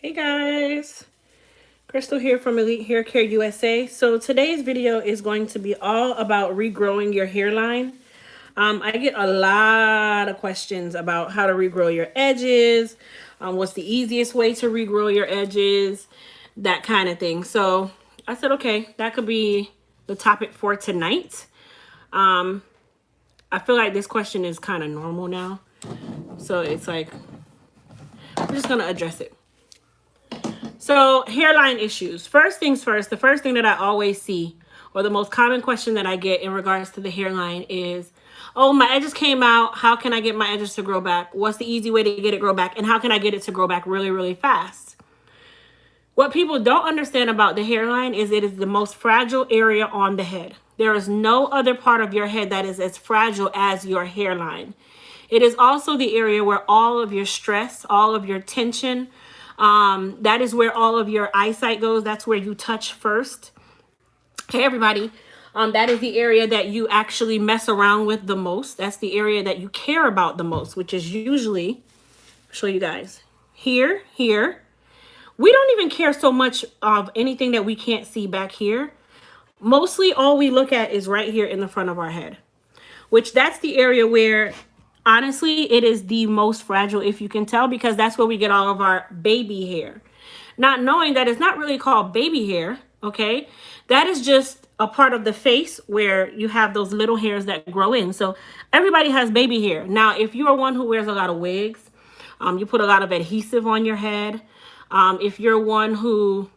Hey guys, Crystal here from Elite Hair Care USA. So today's video is going to be all about regrowing your hairline. I get a lot of questions about how to regrow your edges, what's the easiest way to regrow your edges, that kind of thing. So I said, okay, that could be the topic for tonight. I feel like this question is kind of normal now. So it's like, I'm just going to address it. So hairline issues. First things first, the first thing that I always see, or the most common question that I get in regards to the hairline is, oh, my edges came out. How can I get my edges to grow back? What's the easy way to get it grow back? And how can I get it to grow back really, really fast? What people don't understand about the hairline is it is the most fragile area on the head. There is no other part of your head that is as fragile as your hairline. It is also the area where all of your stress, all of your tension, that is where all of your eyesight goes. That's where you touch first. Hey, everybody. That is the area that you actually mess around with the most. That's the area that you care about the most, which is usually, I'll show you guys, here. We don't even care so much of anything that we can't see back here. Mostly all we look at is right here in the front of our head, which that's the area where honestly, it is the most fragile, if you can tell, because that's where we get all of our baby hair. Not knowing that it's not really called baby hair, okay? That is just a part of the face where you have those little hairs that grow in. So everybody has baby hair. Now, if you are one who wears a lot of wigs, you put a lot of adhesive on your head. If you're one who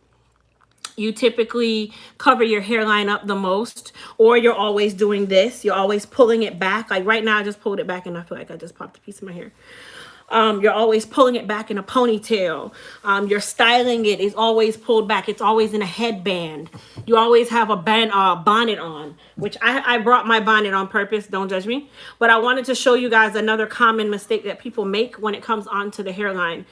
you typically cover your hairline up the most, or you're always doing this, you're always pulling it back. Like right now I just pulled it back and I feel like I just popped a piece of my hair. You're always pulling it back in a ponytail. You're styling it is always pulled back. It's always in a headband. You always have a bonnet on, which I brought my bonnet on purpose. Don't judge me. But I wanted to show you guys another common mistake that people make when it comes onto the hairline.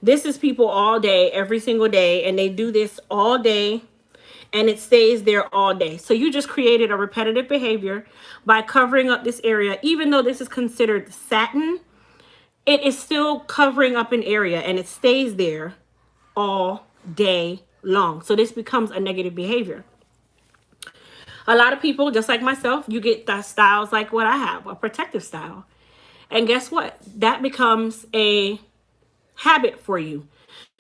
This is people all day, every single day, and they do this all day and it stays there all day. So you just created a repetitive behavior by covering up this area. Even though this is considered satin, it is still covering up an area and it stays there all day long. So this becomes a negative behavior. A lot of people, just like myself, you get the styles like what I have, a protective style. And guess what? That becomes a habit for you.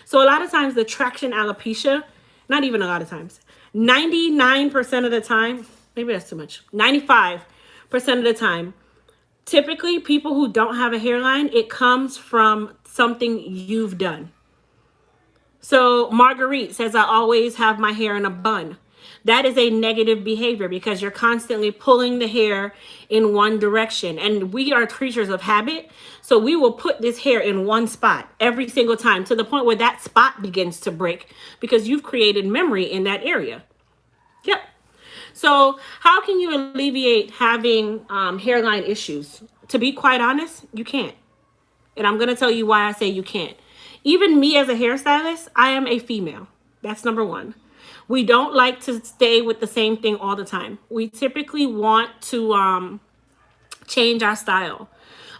So a lot of times the traction alopecia, not even a lot of times, 99% of the time, maybe that's too much, 95% of the time, typically people who don't have a hairline, it comes from something you've done. So Marguerite says, I always have my hair in a bun. That is a negative behavior because you're constantly pulling the hair in one direction. And we are creatures of habit. So we will put this hair in one spot every single time to the point where that spot begins to break because you've created memory in that area. Yep. So how can you alleviate having hairline issues? To be quite honest, you can't. And I'm going to tell you why I say you can't. Even me as a hairstylist, I am a female. That's number one. We don't like to stay with the same thing all the time. We typically want to change our style.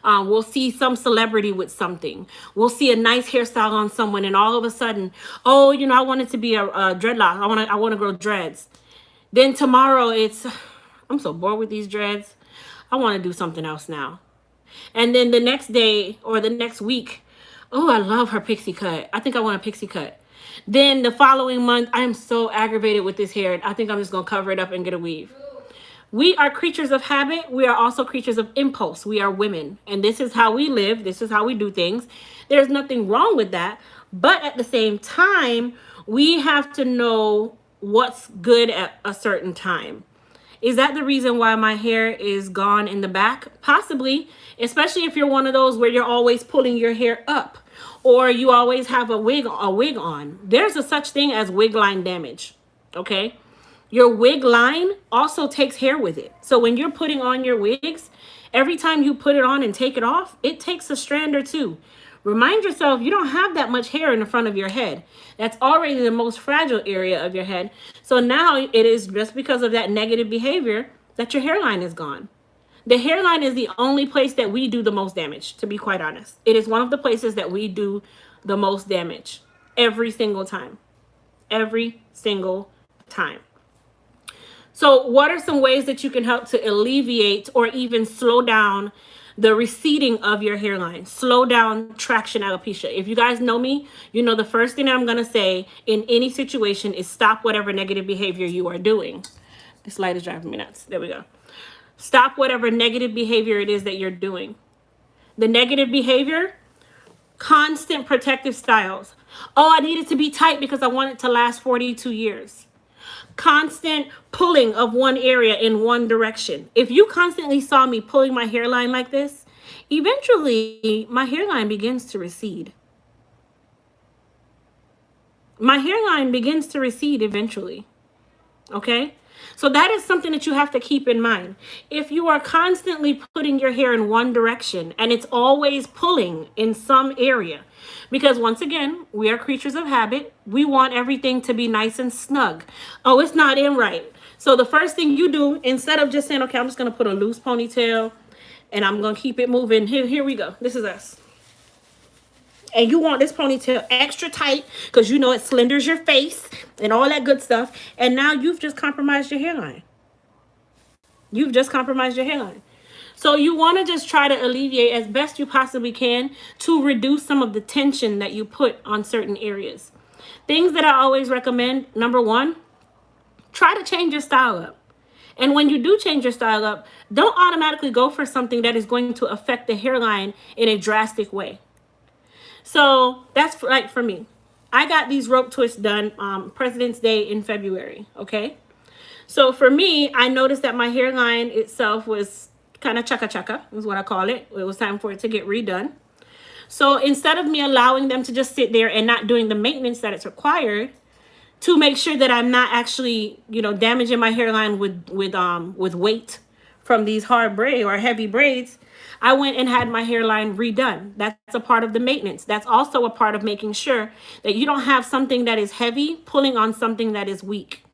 We'll see some celebrity with something. We'll see a nice hairstyle on someone, and all of a sudden, oh, you know, I want it to be a dreadlock. I want to grow dreads. Then tomorrow it's, I'm so bored with these dreads. I want to do something else now. And then the next day or the next week, oh, I love her pixie cut. I think I want a pixie cut. Then the following month, I am so aggravated with this hair. I think I'm just going to cover it up and get a weave. We are creatures of habit. We are also creatures of impulse. We are women. And this is how we live. This is how we do things. There's nothing wrong with that. But at the same time, we have to know what's good at a certain time. Is that the reason why my hair is gone in the back? Possibly, especially if you're one of those where you're always pulling your hair up or you always have a wig on. There's a such thing as wig line damage, okay? Your wig line also takes hair with it. So when you're putting on your wigs, every time you put it on and take it off, it takes a strand or two. Remind yourself you don't have that much hair in the front of your head. That's already the most fragile area of your head. So now it is just because of that negative behavior that your hairline is gone. The hairline is the only place that we do the most damage, to be quite honest. It is one of the places that we do the most damage. every single time. Every single time. So what are some ways that you can help to alleviate or even slow down the receding of your hairline? Slow down traction alopecia. If you guys know me, you know the first thing I'm going to say in any situation is stop whatever negative behavior you are doing. This light is driving me nuts. There we go. Stop whatever negative behavior it is that you're doing. The negative behavior, constant protective styles. Oh, I need it to be tight because I want it to last 42 years. Constant pulling of one area in one direction. If you constantly saw me pulling my hairline like this, eventually my hairline begins to recede. My hairline begins to recede eventually. Okay? So that is something that you have to keep in mind. If you are constantly putting your hair in one direction and it's always pulling in some area, because once again, we are creatures of habit. We want everything to be nice and snug. Oh, it's not in right. So the first thing you do, instead of just saying, okay, I'm just going to put a loose ponytail and I'm going to keep it moving. Here we go. This is us. And you want this ponytail extra tight because you know it slenders your face and all that good stuff. And now you've just compromised your hairline. You've just compromised your hairline. So you want to just try to alleviate as best you possibly can to reduce some of the tension that you put on certain areas. Things that I always recommend, number one, try to change your style up. And when you do change your style up, don't automatically go for something that is going to affect the hairline in a drastic way. So that's like for me. I got these rope twists done President's Day in February, okay? So for me, I noticed that my hairline itself was kind of chaka-chaka, is what I call it. It was time for it to get redone. So instead of me allowing them to just sit there and not doing the maintenance that it's required to make sure that I'm not actually, you know, damaging my hairline with weight from these hard braids or heavy braids, I went and had my hairline redone. That's a part of the maintenance. That's also a part of making sure that you don't have something that is heavy pulling on something that is weak,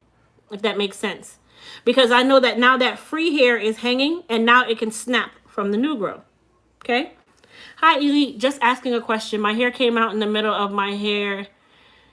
if that makes sense. Because I know that now that free hair is hanging and now it can snap from the new growth. Okay? Hi, Elite. Just asking a question. My hair came out in the middle of my hair.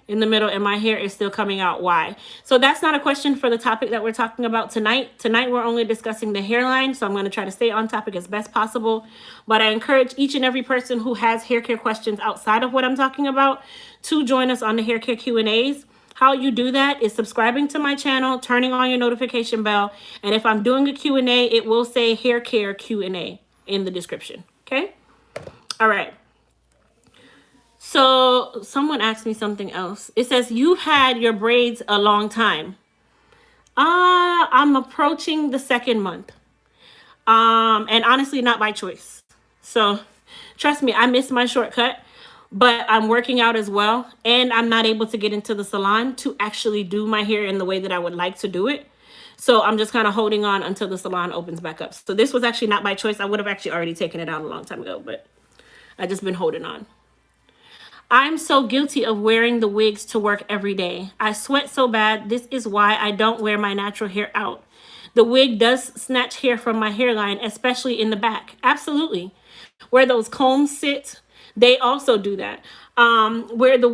And my hair is still coming out. Why? So that's not a question for the topic that we're talking about tonight. Tonight, we're only discussing the hairline. So I'm going to try to stay on topic as best possible. But I encourage each and every person who has hair care questions outside of what I'm talking about to join us on the hair care Q&As. How you do that is subscribing to my channel, turning on your notification bell. And if I'm doing a Q&A, it will say hair care Q&A in the description. Okay? All right. So someone asked me something else. It says, you've had your braids a long time. I'm approaching the 2nd month. And honestly, not by choice. So trust me, I miss my shortcut, but I'm working out as well. And I'm not able to get into the salon to actually do my hair in the way that I would like to do it. So I'm just kind of holding on until the salon opens back up. So this was actually not by choice. I would have actually already taken it out a long time ago, but I just been holding on. I'm so guilty of wearing the wigs to work every day. I sweat so bad. This is why I don't wear my natural hair out. The wig does snatch hair from my hairline, especially in the back. Absolutely. Where those combs sit, they also do that. Where the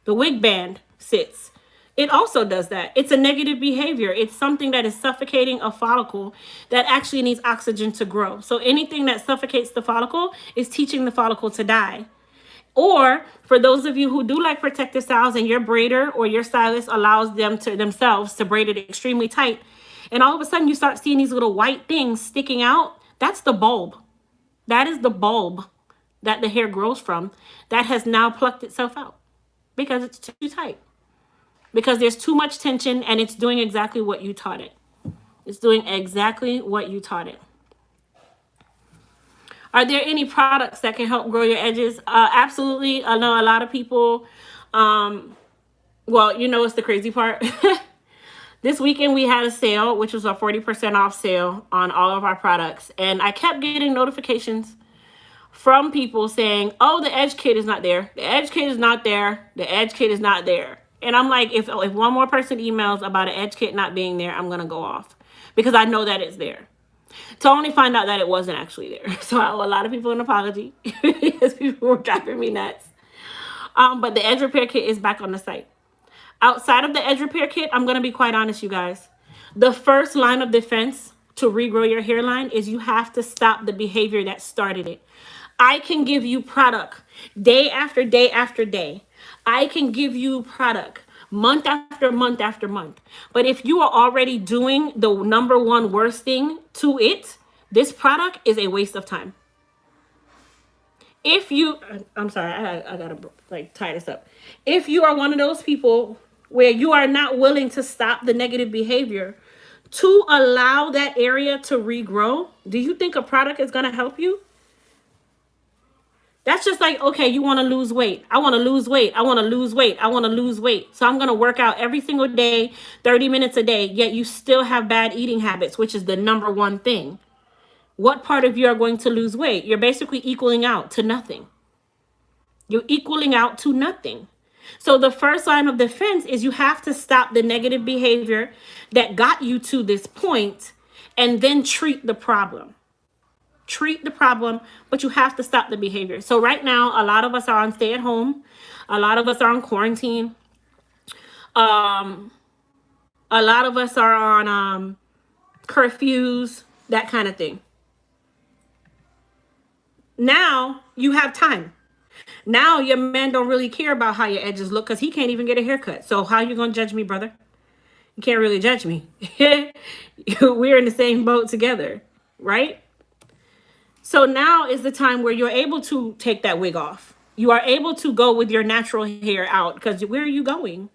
wig band sits, it also does that. It's a negative behavior. It's something that is suffocating a follicle that actually needs oxygen to grow. So anything that suffocates the follicle is teaching the follicle to die. Or for those of you who do like protective styles and your braider or your stylist allows them to themselves to braid it extremely tight, and all of a sudden you start seeing these little white things sticking out, that's the bulb. That is the bulb that the hair grows from that has now plucked itself out because it's too tight. Because there's too much tension and it's doing exactly what you taught it. It's doing exactly what you taught it. Are there any products that can help grow your edges? Absolutely. I know a lot of people, well, you know, it's the crazy part. This weekend we had a sale, which was a 40% off sale on all of our products. And I kept getting notifications from people saying, oh, the edge kit is not there. The edge kit is not there. The edge kit is not there. And I'm like, if one more person emails about an edge kit not being there, I'm going to go off because I know that it's there. To only find out that it wasn't actually there. So I owe a lot of people an apology because people were driving me nuts. But the edge repair kit is back on the site. Outside of the edge repair kit, I'm going to be quite honest, you guys. The first line of defense to regrow your hairline is you have to stop the behavior that started it. I can give you product day after day after day. I can give you product month after month after month. But if you are already doing the number one worst thing to it, this product is a waste of time. If you, I'm sorry, I gotta like tie this up. If you are one of those people where you are not willing to stop the negative behavior to allow that area to regrow, do you think a product is gonna help you? That's just like, okay, you want to lose weight. I want to lose weight. I want to lose weight. I want to lose weight. So I'm going to work out every single day, 30 minutes a day, yet you still have bad eating habits, which is the number one thing. What part of you are going to lose weight? You're basically equaling out to nothing. You're equaling out to nothing. So the first line of defense is you have to stop the negative behavior that got you to this point and then treat the problem. Treat the problem, but you have to stop the behavior. So right now, a lot of us are on stay at home. A lot of us are on quarantine. A lot of us are on curfews, that kind of thing. Now you have time. Now your man don't really care about how your edges look because he can't even get a haircut. So how you going to judge me, brother? You can't really judge me. We're in the same boat together, right? So now is the time where you're able to take that wig off. You are able to go with your natural hair out because where are you going?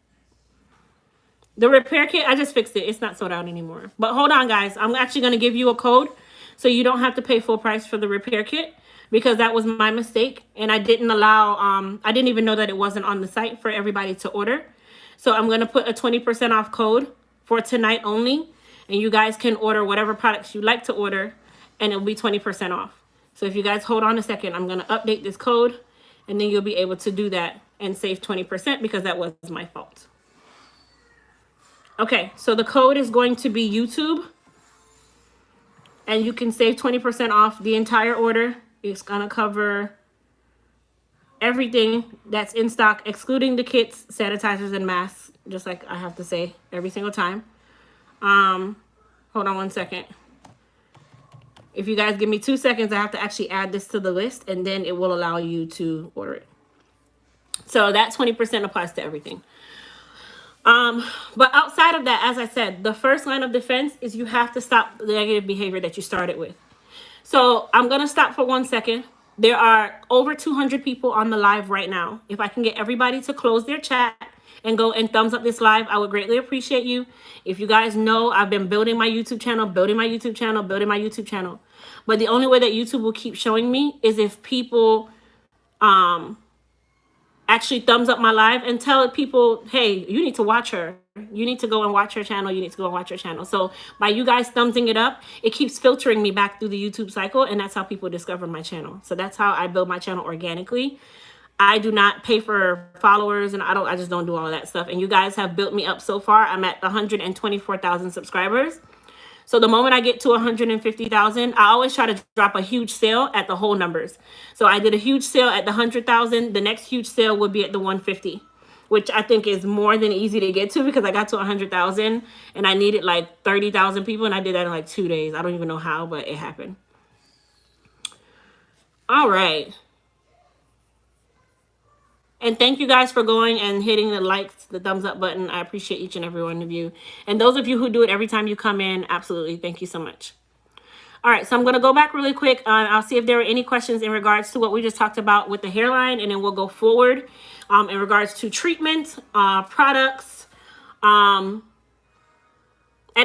The repair kit, I just fixed it. It's not sold out anymore. But hold on, guys. I'm actually going to give you a code so you don't have to pay full price for the repair kit because that was my mistake. And I didn't allow, I didn't even know that it wasn't on the site for everybody to order. So I'm going to put a 20% off code for tonight only. And you guys can order whatever products you like to order and it'll be 20% off. So if you guys hold on a second, I'm going to update this code and then you'll be able to do that and save 20% because that was my fault. Okay, so the code is going to be YouTube and you can save 20% off the entire order. It's going to cover everything that's in stock, excluding the kits, sanitizers, and masks, just like I have to say every single time. Hold on one second. If you guys give me 2 seconds, I have to actually add this to the list and then it will allow you to order it. So that 20% applies to everything. But outside of that, as I said, the first line of defense is you have to stop the negative behavior that you started with. So I'm going to stop for 1 second. There are over 200 people on the live right now. If I can get everybody to close their chat and go and thumbs up this live, I would greatly appreciate you. If you guys know, I've been building my YouTube channel, building my YouTube channel, building my YouTube channel. But the only way that YouTube will keep showing me is if people actually thumbs up my live and tell people, hey, you need to watch her. You need to go and watch her channel. You need to go and watch her channel. So by you guys thumbsing it up, it keeps filtering me back through the YouTube cycle. And that's how people discover my channel. So that's how I build my channel organically. I do not pay for followers and I just don't do all of that stuff. And you guys have built me up so far. I'm at 124,000 subscribers. So the moment I get to 150,000, I always try to drop a huge sale at the whole numbers. So I did a huge sale at the 100,000. The next huge sale would be at the 150, which I think is more than easy to get to because I got to 100,000 and I needed like 30,000 people. And I did that in like 2 days. I don't even know how, but it happened. All right. And thank you guys for going and hitting the likes, the thumbs up button. I appreciate each and every one of you. And those of you who do it every time you come in, absolutely. Thank you so much. All right, so I'm going to go back really quick. I'll see if there are any questions in regards to what we just talked about with the hairline. And then we'll go forward in regards to treatment, products, and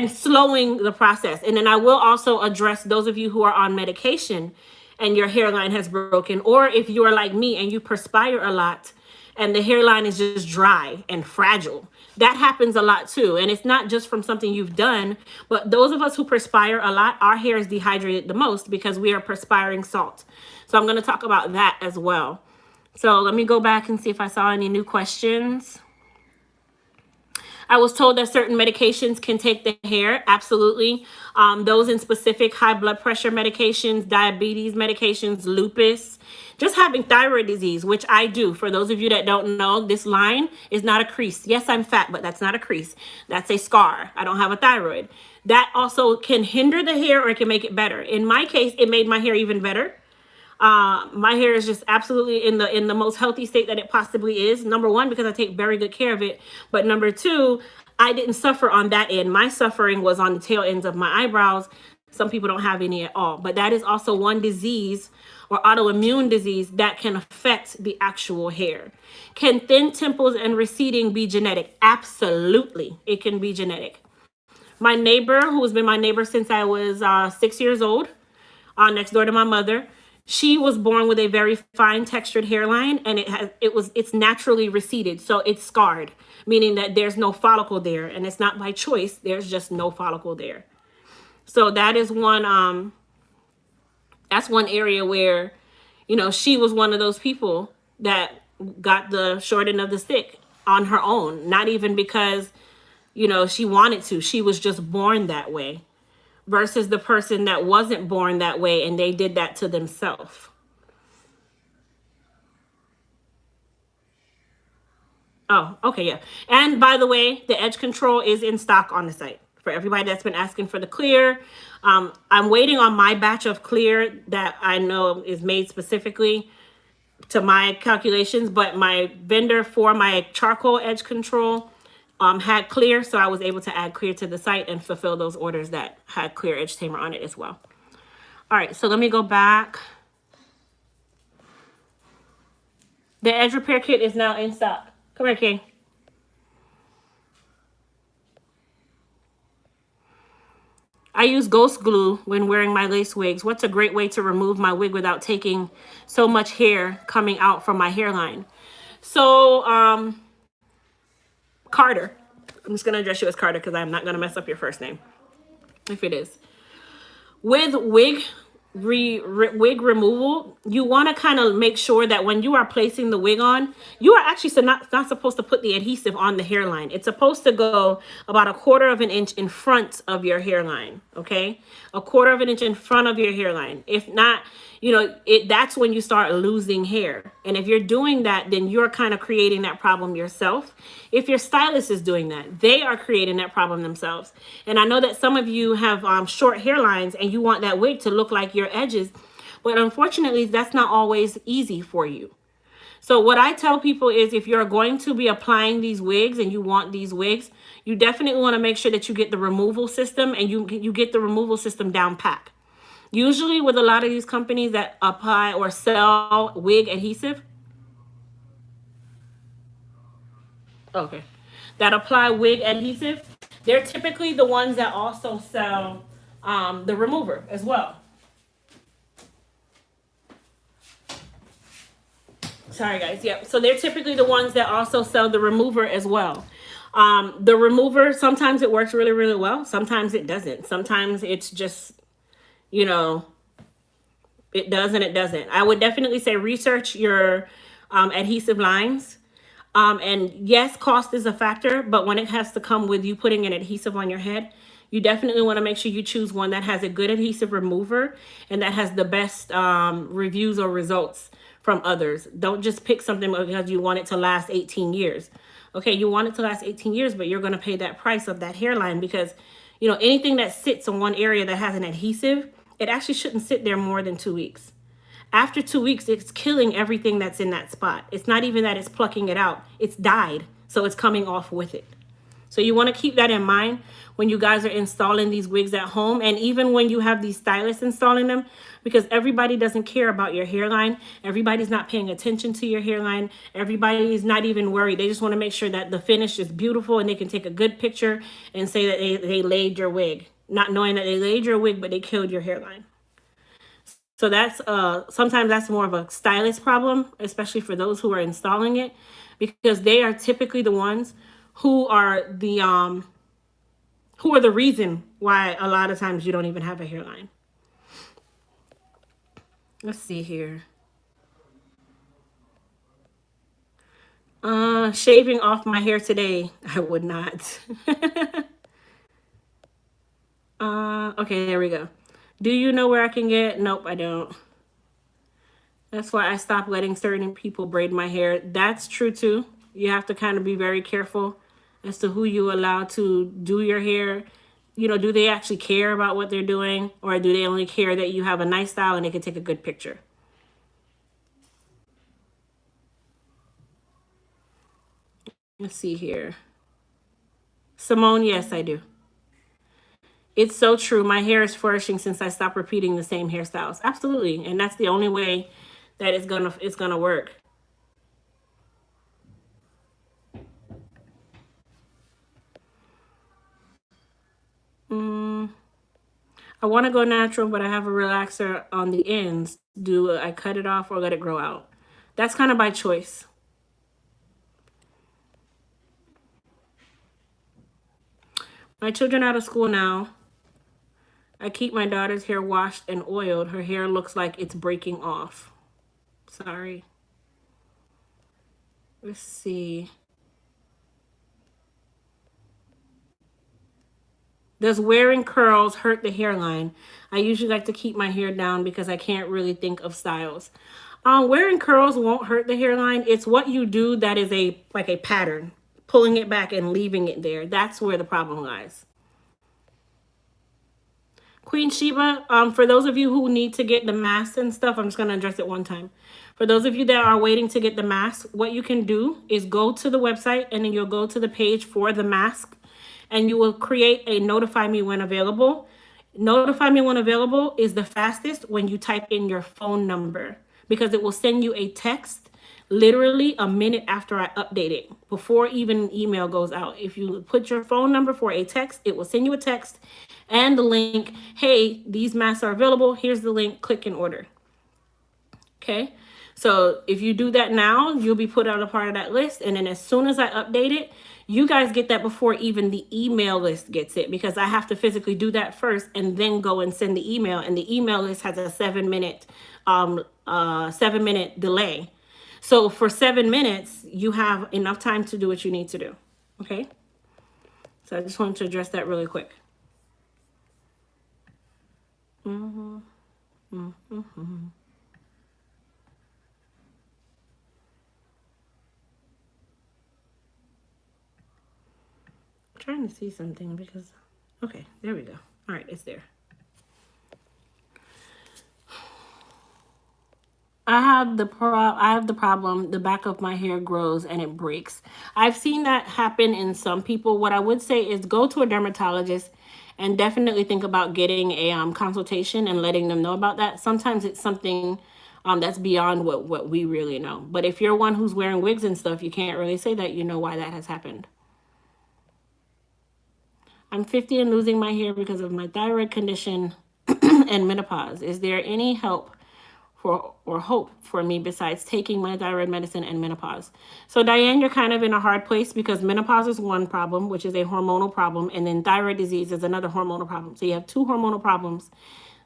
slowing the process. And then I will also address those of you who are on medication and your hairline has broken. Or if you are like me and you perspire a lot, and the hairline is just dry and fragile. That happens a lot too. And it's not just from something you've done, but those of us who perspire a lot, our hair is dehydrated the most because we are perspiring salt. So I'm going to talk about that as well. So let me go back and see if I saw any new questions. I was told that certain medications can take the hair. Absolutely. Those in specific high blood pressure medications, diabetes medications, lupus, just having thyroid disease, which I do. For those of you that don't know, this line is not a crease. Yes, I'm fat, but that's not a crease. That's a scar. I don't have a thyroid. That also can hinder the hair or it can make it better. In my case, it made my hair even better. My hair is just absolutely in the most healthy state that it possibly is. Number one, because I take very good care of it. But number two, I didn't suffer on that end. My suffering was on the tail ends of my eyebrows. Some people don't have any at all. But that is also one disease or autoimmune disease that can affect the actual hair. Can thin temples and receding be genetic? Absolutely, it can be genetic. My neighbor, who has been my neighbor since I was 6 years old, next door to my mother, she was born with a very fine textured hairline, and it's naturally receded, so it's scarred, meaning that there's no follicle there, and it's not by choice. There's just no follicle there. So that is one. That's one area where, she was one of those people that got the short end of the stick on her own. Not even because, she wanted to. She was just born that way. Versus the person that wasn't born that way and they did that to themselves. Oh, okay, yeah. And by the way, the edge control is in stock on the site. For everybody that's been asking for the clear, I'm waiting on my batch of clear that I know is made specifically to my calculations, but my vendor for my charcoal edge control had clear, so I was able to add clear to the site and fulfill those orders that had clear edge tamer on it as well. All right, so let me go back. The edge repair kit is now in stock. Come here, King. I use ghost glue when wearing my lace wigs. What's a great way to remove my wig without taking so much hair coming out from my hairline? So, Carter. I'm just going to address you as Carter because I'm not going to mess up your first name, if it is. With wig removal, you want to kind of make sure that when you are placing the wig on, you are actually not supposed to put the adhesive on the hairline. It's supposed to go about 1/4 of an inch in front of your hairline, okay? 1/4 of an inch in front of your hairline. If not, that's when you start losing hair. And if you're doing that, then you're kind of creating that problem yourself. If your stylist is doing that, they are creating that problem themselves. And I know that some of you have short hairlines and you want that wig to look like your edges, but unfortunately, that's not always easy for you. So what I tell people is if you're going to be applying these wigs and you want these wigs, you definitely want to make sure that you get the removal system and you get the removal system down pat. Usually with a lot of these companies that apply or sell wig adhesive, okay, that apply wig adhesive, they're typically the ones that also sell the remover as well. Sorry guys, yeah. So they're typically the ones that also sell the remover as well. The remover, sometimes it works really, really well. Sometimes it doesn't. Sometimes it's just, it does and it doesn't. I would definitely say research your adhesive lines. And yes, cost is a factor, but when it has to come with you putting an adhesive on your head, you definitely want to make sure you choose one that has a good adhesive remover and that has the best reviews or results from others. Don't just pick something because you want it to last 18 years. Okay, you want it to last 18 years, but you're going to pay that price of that hairline because, anything that sits in one area that has an adhesive, it actually shouldn't sit there more than 2 weeks. After 2 weeks, it's killing everything that's in that spot. It's not even that it's plucking it out. It's died, so it's coming off with it. So you want to keep that in mind when you guys are installing these wigs at home, and even when you have these stylists installing them, because everybody doesn't care about your hairline. Everybody's not paying attention to your hairline. Everybody's not even worried. They just want to make sure that the finish is beautiful and they can take a good picture and say that they laid your wig, not knowing that they laid your wig, but they killed your hairline. So that's sometimes that's more of a stylist problem, especially for those who are installing it, because they are typically the ones who are the reason why a lot of times you don't even have a hairline. Let's see here. Shaving off my hair today. I would not. Okay, there we go. Do you know where I can get? Nope, I don't. That's why I stopped letting certain people braid my hair. That's true too. You have to kind of be very careful as to who you allow to do your hair. You know, do they actually care about what they're doing, or do they only care that you have a nice style and they can take a good picture? Let's see here. Simone, yes, I do. It's so true. My hair is flourishing since I stopped repeating the same hairstyles. Absolutely. And that's the only way that it's gonna work. I want to go natural, but I have a relaxer on the ends. Do I cut it off or let it grow out? That's kind of by choice. My children out of school now. I keep my daughter's hair washed and oiled. Her hair looks like it's breaking off. Sorry. Let's see. Does wearing curls hurt the hairline? I usually like to keep my hair down because I can't really think of styles. Wearing curls won't hurt the hairline. It's what you do that is like a pattern. Pulling it back and leaving it there. That's where the problem lies. Queen Sheba, for those of you who need to get the mask and stuff, I'm just going to address it one time. For those of you that are waiting to get the mask, what you can do is go to the website and then you'll go to the page for the mask and you will create a notify me when available. Notify me when available is the fastest when you type in your phone number, because it will send you a text literally a minute after I update it, before even an email goes out. If you put your phone number for a text, it will send you a text and the link. Hey, these masks are available. Here's the link. Click and order. Okay. So if you do that now, you'll be put on a part of that list. And then as soon as I update it, you guys get that before even the email list gets it, because I have to physically do that first and then go and send the email. And the email list has a 7-minute delay. So for 7 minutes, you have enough time to do what you need to do. Okay. So I just wanted to address that really quick. I'm trying to see something because, okay, there we go. All right, it's there. I have the problem. The back of my hair grows and it breaks. I've seen that happen in some people. What I would say is go to a dermatologist and definitely think about getting a consultation and letting them know about that. Sometimes it's something that's beyond what we really know. But if you're one who's wearing wigs and stuff, you can't really say that you know why that has happened. I'm 50 and losing my hair because of my thyroid condition and menopause. Is there any help or hope for me besides taking my thyroid medicine and menopause? So Diane, you're kind of in a hard place because menopause is one problem, which is a hormonal problem, and then thyroid disease is another hormonal problem. So you have two hormonal problems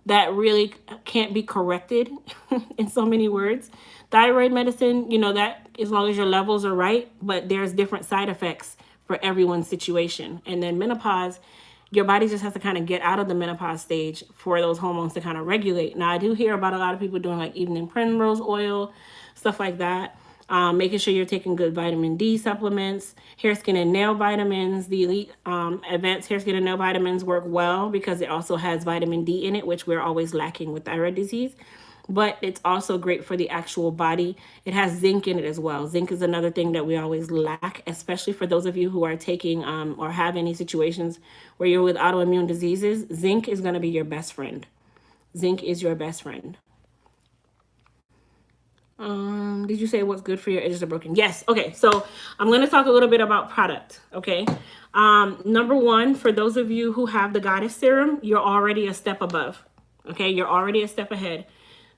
that really can't be corrected in so many words. Thyroid medicine, you know, that as long as your levels are right, but there's different side effects for everyone's situation. And then menopause, your body just has to kind of get out of the menopause stage for those hormones to kind of regulate. Now, I do hear about a lot of people doing like evening primrose oil, stuff like that. Making sure you're taking good vitamin D supplements, hair, skin, and nail vitamins. The Elite Advanced Hair, Skin, and Nail Vitamins work well because it also has vitamin D in it, which we're always lacking with thyroid disease. But it's also great for the actual body. It has zinc in it as well. Zinc is another thing that we always lack, especially for those of you who are taking or have any situations where you're with autoimmune diseases. Zinc is going to be your best friend. Zinc is your best friend. Did you say what's good for your edges are broken? Yes. Okay. So I'm going to talk a little bit about product. Okay. Number one, for those of you who have the Goddess Serum, you're already a step above. Okay. You're already a step ahead.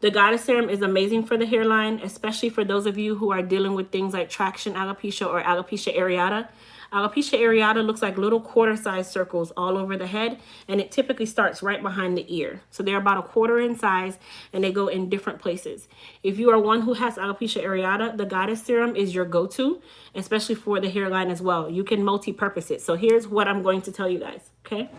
The Goddess Serum is amazing for the hairline, especially for those of you who are dealing with things like traction alopecia or alopecia areata. Alopecia areata looks like little quarter-sized circles all over the head, and it typically starts right behind the ear. So they're about a quarter in size, and they go in different places. If you are one who has alopecia areata, the Goddess Serum is your go-to, especially for the hairline as well. You can multi-purpose it. So here's what I'm going to tell you guys, okay?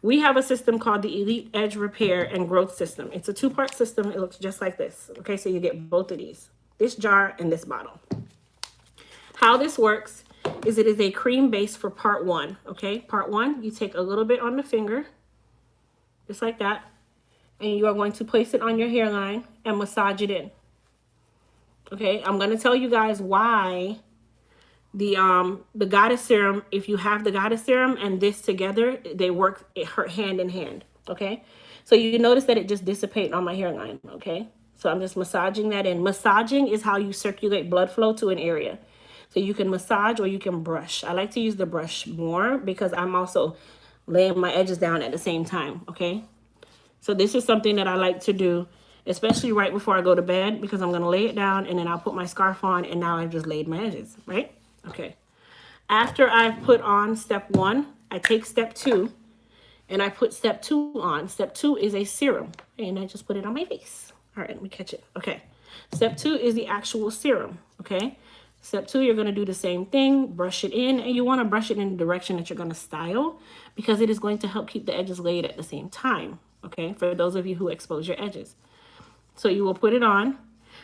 We have a system called the Elite Edge Repair and Growth System. It's a two-part system. It looks just like this, okay? So you get both of these, this jar and this bottle. How this works is it is a cream base for part one, okay? Part one, you take a little bit on the finger, just like that, and you are going to place it on your hairline and massage it in, okay? I'm going to tell you guys why the Goddess Serum, if you have the Goddess Serum and this together, they work hand in hand, okay? So you notice that it just dissipated on my hairline, okay? So I'm just massaging that in. Massaging is how you circulate blood flow to an area. So you can massage or you can brush. I like to use the brush more because I'm also laying my edges down at the same time, okay? So this is something that I like to do, especially right before I go to bed, because I'm gonna lay it down and then I'll put my scarf on, and now I've just laid my edges, right? Okay. After I've put on step one, I take step two and I put step two on. Step two is a serum, and I just put it on my face. All right, let me catch it. Okay. Step two is the actual serum, okay? Step two, you're going to do the same thing, brush it in, and you want to brush it in the direction that you're going to style, because it is going to help keep the edges laid at the same time, okay, for those of you who expose your edges. So you will put it on.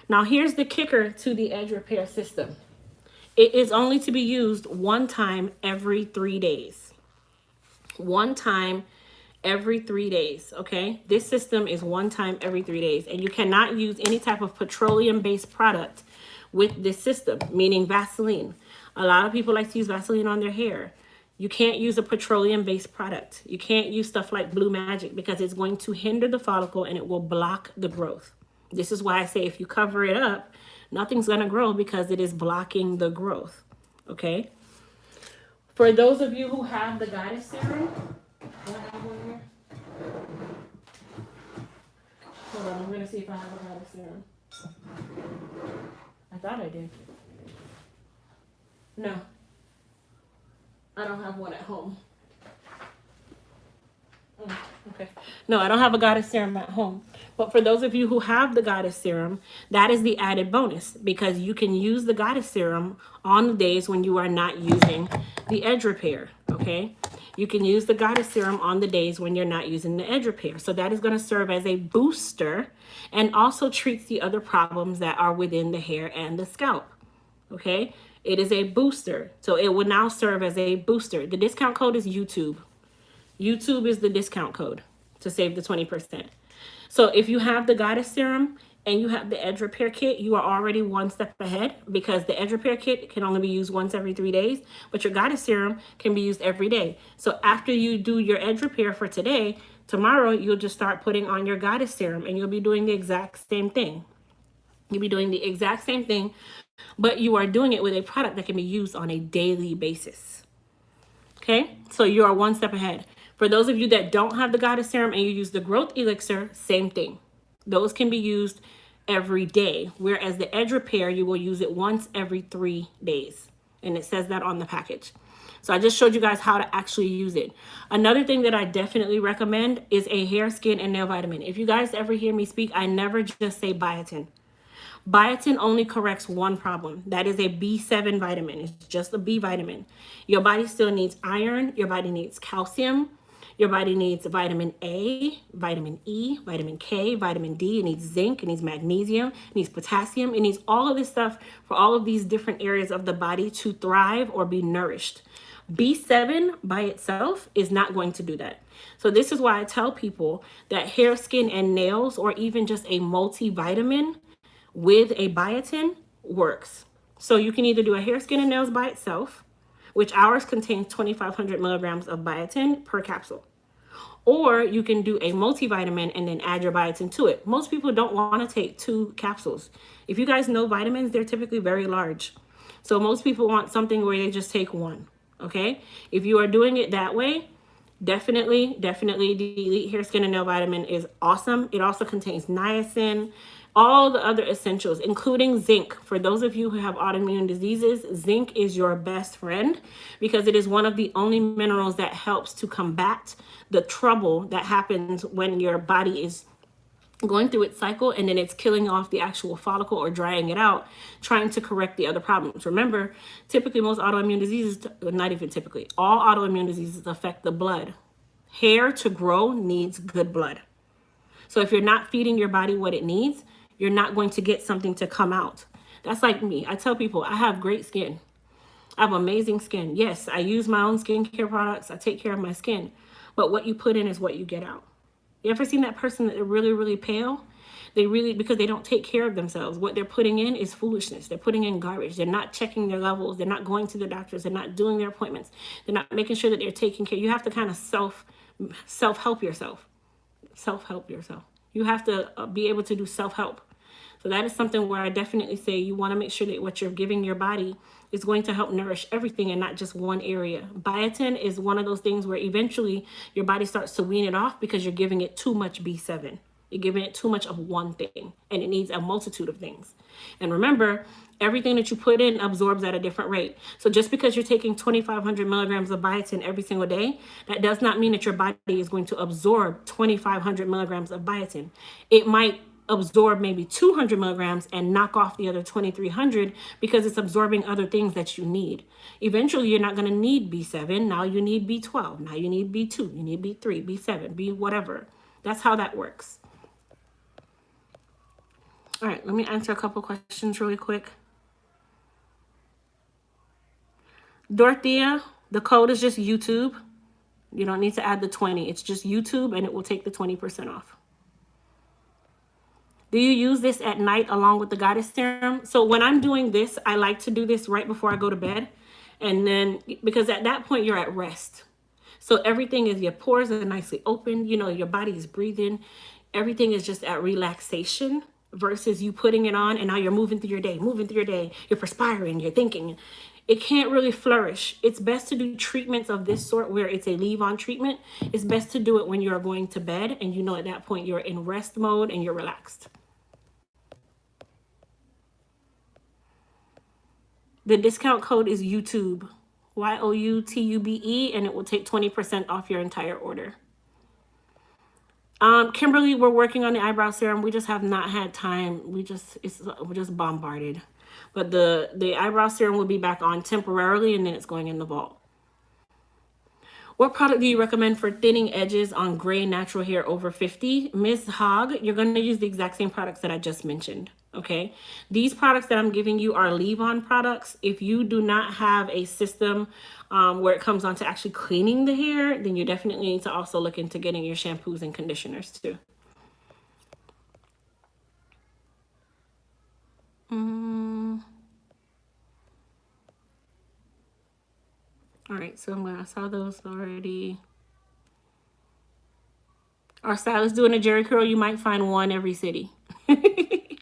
Now, here's the kicker to the edge repair system. It is only to be used one time every 3 days. One time every 3 days, okay? This system is one time every 3 days, and you cannot use any type of petroleum-based product with this system, meaning Vaseline. A lot of people like to use Vaseline on their hair. You can't use a petroleum-based product. You can't use stuff like Blue Magic, because it's going to hinder the follicle and it will block the growth. This is why I say if you cover it up, nothing's gonna grow, because it is blocking the growth, okay? For those of you who have the Goddess Serum, do I have one here? Hold on, I'm gonna see if I have a Goddess Serum. I thought I did. No. I don't have one at home. Oh, okay. No, I don't have a Goddess Serum at home. But for those of you who have the Goddess Serum, that is the added bonus, because you can use the Goddess Serum on the days when you are not using the edge repair, okay? You can use the Goddess Serum on the days when you're not using the edge repair. So that is going to serve as a booster, and also treats the other problems that are within the hair and the scalp, okay? It is a booster, so it will now serve as a booster. The discount code is YouTube. YouTube is the discount code to save the 20%. So if you have the Goddess Serum and you have the edge repair kit, you are already one step ahead, because the edge repair kit can only be used once every 3 days, but your Goddess Serum can be used every day. So after you do your edge repair for today, tomorrow you'll just start putting on your Goddess Serum, and you'll be doing the exact same thing. You'll be doing the exact same thing, but you are doing it with a product that can be used on a daily basis. Okay, so you are one step ahead. For those of you that don't have the Goddess Serum and you use the Growth Elixir, same thing. Those can be used every day, whereas the edge repair, you will use it once every 3 days. And it says that on the package. So I just showed you guys how to actually use it. Another thing that I definitely recommend is a hair, skin, and nail vitamin. If you guys ever hear me speak, I never just say biotin. Biotin only corrects one problem. That is a B7 vitamin. It's just a B vitamin. Your body still needs iron. Your body needs calcium. Your body needs vitamin A, vitamin E, vitamin K, vitamin D. It needs zinc. It needs magnesium. It needs potassium. It needs all of this stuff for all of these different areas of the body to thrive or be nourished. B7 by itself is not going to do that. So this is why I tell people that hair, skin, and nails, or even just a multivitamin with a biotin, works. So you can either do a hair, skin, and nails by itself, which ours contains 2,500 milligrams of biotin per capsule. Or you can do a multivitamin and then add your biotin to it. Most people don't want to take 2 capsules. If you guys know vitamins, they're typically very large. So most people want something where they just take 1, okay? If you are doing it that way, Definitely, definitely, the Elite Hair, Skin, and Nail Vitamin is awesome. It also contains niacin, all the other essentials, including zinc. For those of you who have autoimmune diseases, zinc is your best friend because it is one of the only minerals that helps to combat the trouble that happens when your body is going through its cycle and then it's killing off the actual follicle or drying it out, trying to correct the other problems. Remember, typically most autoimmune diseases, not even typically, all autoimmune diseases affect the blood. Hair to grow needs good blood. So if you're not feeding your body what it needs, you're not going to get something to come out. That's like me. I tell people I have great skin. I have amazing skin. Yes, I use my own skincare products. I take care of my skin. But what you put in is what you get out. You ever seen that person that are really, really pale? They really, because they don't take care of themselves. What they're putting in is foolishness. They're putting in garbage. They're not checking their levels. They're not going to the doctors. They're not doing their appointments. They're not making sure that they're taking care. You have to kind of self-help yourself. Self-help yourself. You have to be able to do self-help. So that is something where I definitely say you want to make sure that what you're giving your body is going to help nourish everything and not just one area. Biotin is one of those things where eventually your body starts to wean it off because you're giving it too much B7. You're giving it too much of one thing and it needs a multitude of things. And remember, everything that you put in absorbs at a different rate. So just because you're taking 2,500 milligrams of biotin every single day, that does not mean that your body is going to absorb 2,500 milligrams of biotin. It might absorb maybe 200 milligrams and knock off the other 2,300 because it's absorbing other things that you need. Eventually, you're not going to need B7. Now you need B12. Now you need B2. You need B3, B7, B whatever. That's how that works. All right, let me answer a couple questions really quick. Dorothea, the code is just YouTube. You don't need to add the 20. It's just YouTube and it will take the 20% off. Do you use this at night along with the goddess serum? So when I'm doing this, I like to do this right before I go to bed. And then, because at that point you're at rest. So everything is, your pores are nicely open. You know, your body is breathing. Everything is just at relaxation versus you putting it on and now you're moving through your day, You're perspiring, you're thinking. It can't really flourish. It's best to do treatments of this sort where it's a leave-on treatment. It's best to do it when you're going to bed and you know at that point you're in rest mode and you're relaxed. The discount code is YouTube, YOUTUBE, and it will take 20% off your entire order. Kimberly, we're working on the eyebrow serum. We just have not had time. We're just bombarded. But the eyebrow serum will be back on temporarily, and then it's going in the vault. What product do you recommend for thinning edges on gray natural hair over 50? Ms. Hogg, you're going to use the exact same products that I just mentioned, okay? These products that I'm giving you are leave-on products. If you do not have a system where it comes on to actually cleaning the hair, then you definitely need to also look into getting your shampoos and conditioners too. All right, so I saw those already. Our stylist doing a Jerry curl, you might find one every city. Thank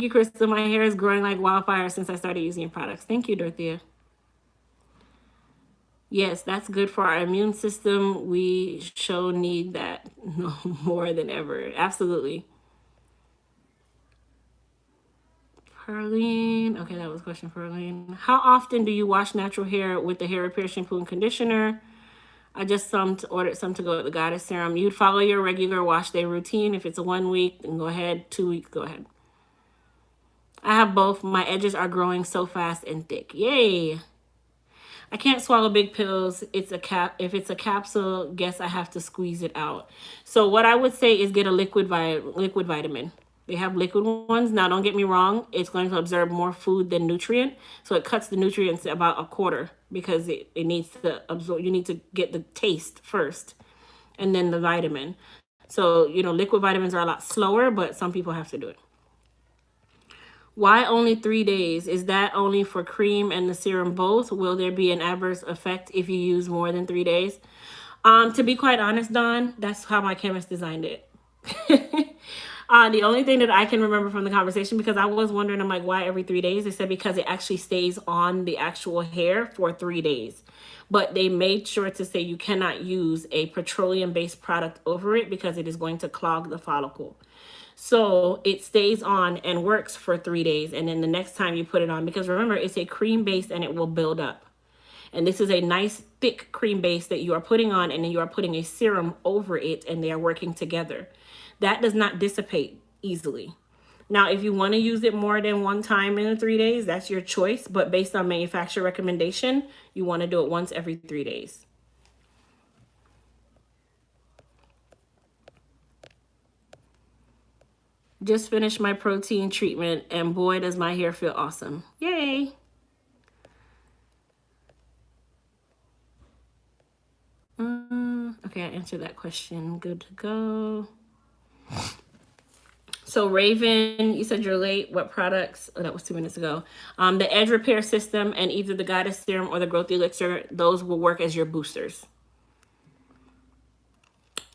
you, Crystal. My hair is growing like wildfire since I started using your products. Thank you, Dorothea. Yes, that's good for our immune system. We need that more than ever. Absolutely. Perlene. Okay, that was a question for Perlene. How often do you wash natural hair with the hair repair shampoo and conditioner? I just ordered some to go with the goddess serum. You'd follow your regular wash day routine. If it's a 1 week, then go ahead. 2 weeks, go ahead. I have both. My edges are growing so fast and thick. Yay. I can't swallow big pills. If it's a capsule, guess I have to squeeze it out. So what I would say is get a liquid vitamin. They have liquid ones. Now, don't get me wrong. It's going to absorb more food than nutrient. So it cuts the nutrients about a quarter because it needs to absorb. You need to get the taste first and then the vitamin. So, you know, liquid vitamins are a lot slower, but some people have to do it. Why only 3 days? Is that only for cream and the serum both? Will there be an adverse effect if you use more than 3 days? To be quite honest, Dawn, that's how my chemist designed it. The only thing that I can remember from the conversation, because I was wondering, I'm like, why every 3 days? They said because it actually stays on the actual hair for 3 days. But they made sure to say you cannot use a petroleum-based product over it because it is going to clog the follicle. So it stays on and works for 3 days. And then the next time you put it on, because remember, it's a cream base and it will build up. And this is a nice thick cream base that you are putting on, and then you are putting a serum over it, and they are working together. That does not dissipate easily. Now, if you want to use it more than one time in the 3 days, that's your choice. But based on manufacturer recommendation, you want to do it once every 3 days. Just finished my protein treatment, and boy, does my hair feel awesome. Yay! Okay, I answered that question. Good to go. So Raven, you said you're late. What products? Oh, that was 2 minutes ago. The Edge Repair System and either the Goddess Serum or the Growth Elixir, those will work as your boosters.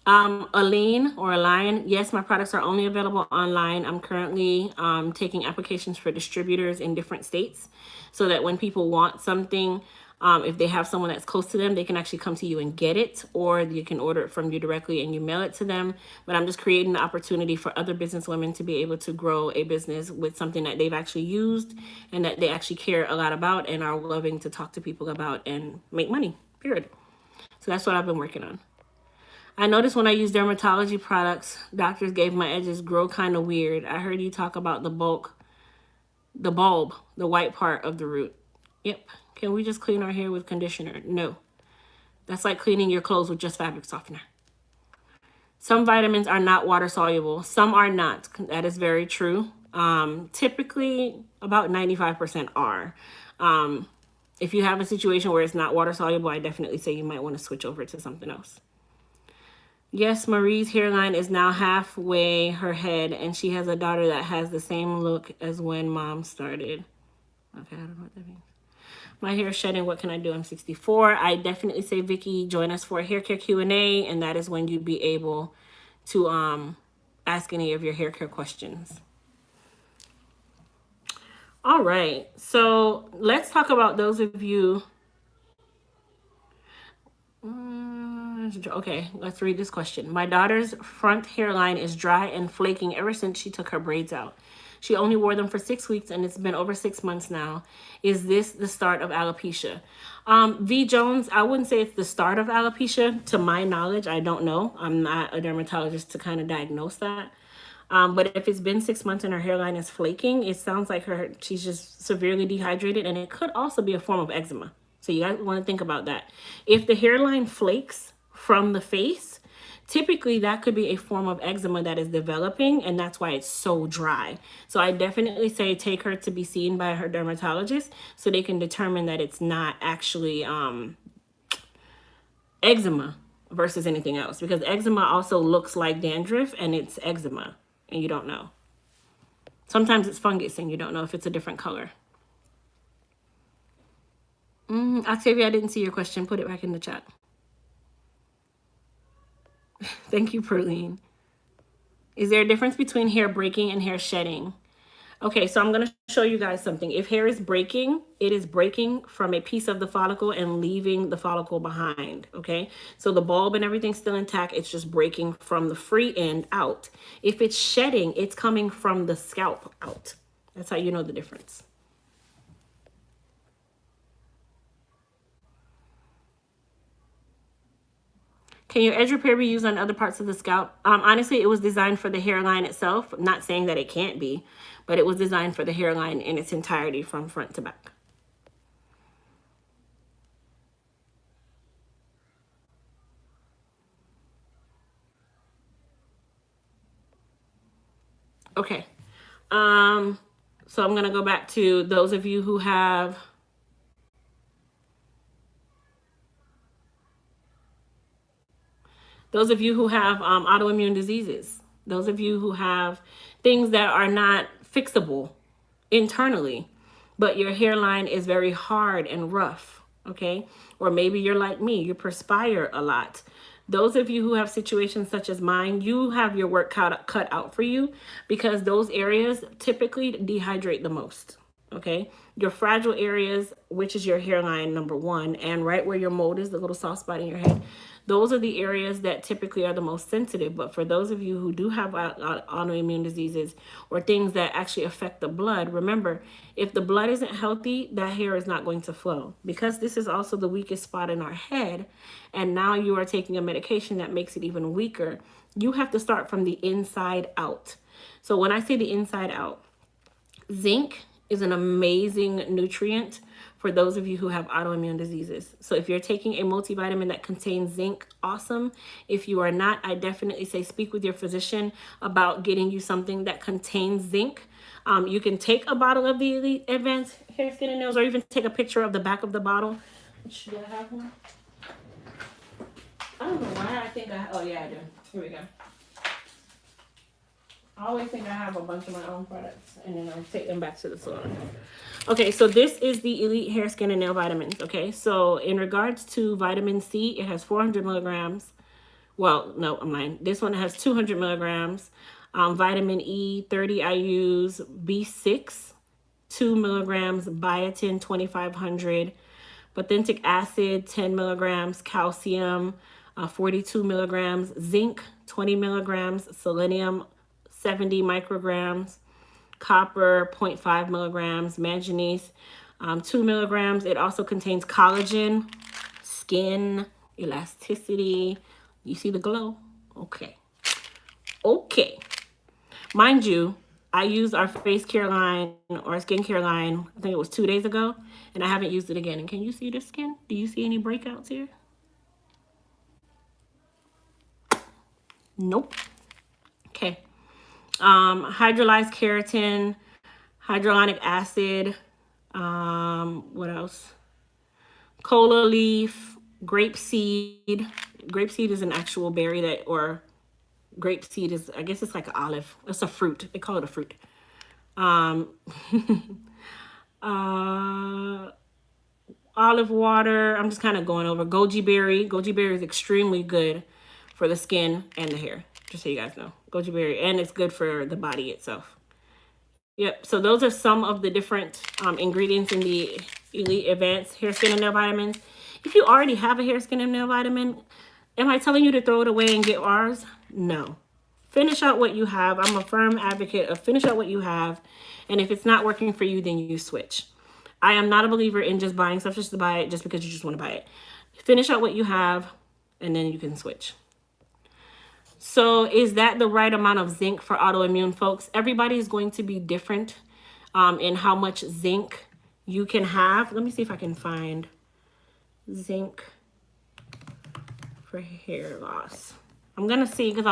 Aline, yes, my products are only available online. I'm currently taking applications for distributors in different states so that when people want something, if they have someone that's close to them, they can actually come to you and get it, or you can order it from you directly and you mail it to them. But I'm just creating the opportunity for other business women to be able to grow a business with something that they've actually used and that they actually care a lot about and are loving to talk to people about and make money, period. So that's what I've been working on. I noticed when I use dermatology products, doctors gave my edges grow kind of weird. I heard you talk about the bulb, the white part of the root. Yep. Can we just clean our hair with conditioner? No. That's like cleaning your clothes with just fabric softener. Some vitamins are not water soluble. Some are not. That is very true. Typically, about 95% are. If you have a situation where it's not water soluble, I definitely say you might want to switch over to something else. Yes, Marie's hairline is now halfway her head, and she has a daughter that has the same look as when mom started. Okay, I don't know what that means. My hair is shedding. What can I do? I'm 64. I definitely say, Vicky, join us for a hair care Q&A, and that is when you'd be able to ask any of your hair care questions. All right, so let's talk about those of you. Okay, let's read this question. My daughter's front hairline is dry and flaking ever since she took her braids out. She only wore them for 6 weeks and it's been over 6 months now. Is this the start of alopecia? V. Jones, I wouldn't say it's the start of alopecia. To my knowledge, I don't know. I'm not a dermatologist to kind of diagnose that. But if it's been 6 months and her hairline is flaking, it sounds like she's just severely dehydrated, and it could also be a form of eczema. So you guys want to think about that. If the hairline flakes from the face, typically that could be a form of eczema that is developing, and that's why it's so dry. So I definitely say take her to be seen by her dermatologist so they can determine that it's not actually eczema versus anything else, because eczema also looks like dandruff and it's eczema and you don't know. Sometimes it's fungus and you don't know if it's a different color. Octavia, I didn't see your question. Put it back in the chat. Thank you, Perline. Is there a difference between hair breaking and hair shedding? Okay, so I'm going to show you guys something. If hair is breaking, it is breaking from a piece of the follicle and leaving the follicle behind, okay? So the bulb and everything's still intact. It's just breaking from the free end out. If it's shedding, it's coming from the scalp out. That's how you know the difference. Can your edge repair be used on other parts of the scalp? Honestly, it was designed for the hairline itself. I'm not saying that it can't be, but it was designed for the hairline in its entirety from front to back. Okay. So I'm going to go back to those of you who have autoimmune diseases, those of you who have things that are not fixable internally, but your hairline is very hard and rough, okay? Or maybe you're like me, you perspire a lot. Those of you who have situations such as mine, you have your work cut out for you, because those areas typically dehydrate the most. Okay, your fragile areas, which is your hairline, number one, and right where your mold is, the little soft spot in your head, those are the areas that typically are the most sensitive. But for those of you who do have autoimmune diseases or things that actually affect the blood, remember, if the blood isn't healthy, that hair is not going to flow, because this is also the weakest spot in our head. And now you are taking a medication that makes it even weaker. You have to start from the inside out. So when I say the inside out, zinc is an amazing nutrient for those of you who have autoimmune diseases. So if you're taking a multivitamin that contains zinc, awesome. If you are not, I definitely say speak with your physician about getting you something that contains zinc. You can take a bottle of the Elite Advanced Hair, Skin, and Nails, or even take a picture of the back of the bottle. Should I have one? I don't know why I think oh yeah, I do. Here we go. I always think I have a bunch of my own products, and then I'll take them back to the salon. Okay, so this is the Elite Hair, Skin, and Nail Vitamins. Okay, so in regards to vitamin C, it has 400 milligrams. Well, no, I'm lying. This one has 200 milligrams. Vitamin E, 30 IUs. B6, 2 milligrams. Biotin, 2,500. Bothynic acid, 10 milligrams. Calcium, 42 milligrams. Zinc, 20 milligrams. Selenium, 70 micrograms, copper 0.5 milligrams, manganese 2 milligrams. It also contains collagen, skin, elasticity. You see the glow? Okay. Okay. Mind you, I used our face care line or skincare line, I think it was 2 days ago, and I haven't used it again. And can you see the skin? Do you see any breakouts here? Nope. Okay. Hydrolyzed keratin, hyaluronic acid, what else? Cola leaf, grape seed. Grape seed is an actual berry that, or grape seed is, I guess it's like an olive. It's a fruit. They call it a fruit. Olive water. I'm just kind of going over goji berry. Goji berry is extremely good for the skin and the hair, just so you guys know. Goji berry, and it's good for the body itself. Yep, so those are some of the different ingredients in the Elite Advanced Hair, Skin, and Nail Vitamins. If you already have a hair, skin, and nail vitamin, am I telling you to throw it away and get ours? No. Finish out what you have. I'm a firm advocate of finish out what you have, and if it's not working for you, then you switch. I am not a believer in just buying stuff just to buy it, just because you just want to buy it. Finish out what you have, and then you can switch. So is that the right amount of zinc for autoimmune, folks? Everybody is going to be different in how much zinc you can have. Let me see if I can find zinc for hair loss. I'm going to see, because